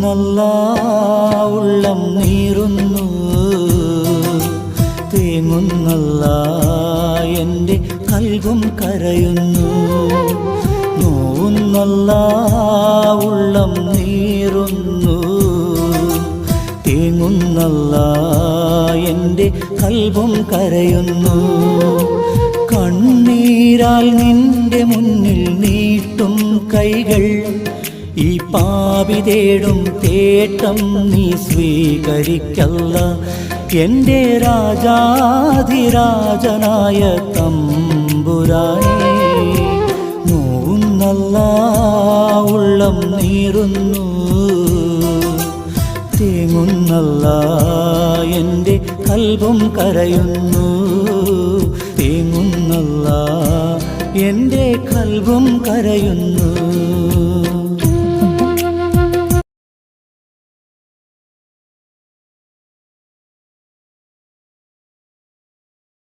തേങ്ങുന്നല്ലാ ഉള്ളം നീറുന്നു, തേങ്ങുന്നല്ലാ എൻ്റെ കൽബും കരയുന്നു. നോവുന്നല്ലാ ഉള്ളം നീറുന്നു, തേങ്ങുന്നല്ലാ എൻ്റെ കൽബും കരയുന്നു. കണ്ണീരാൽ നിന്റെ മുന്നിൽ നീട്ടും കൈകൾ, ഈ പാപി തേടും തേട്ടം നീ സ്വീകരിക്കല്ല. എൻ്റെ രാജാധിരാജനായ തമ്പുരാനേ, നോവുന്നല്ലാ ഉള്ളം നീറുന്നു, തേങ്ങുന്നല്ലാ എൻ്റെ കൽബും കരയുന്നു. തേങ്ങുന്നല്ലാ എൻ്റെ കൽബും കരയുന്നു.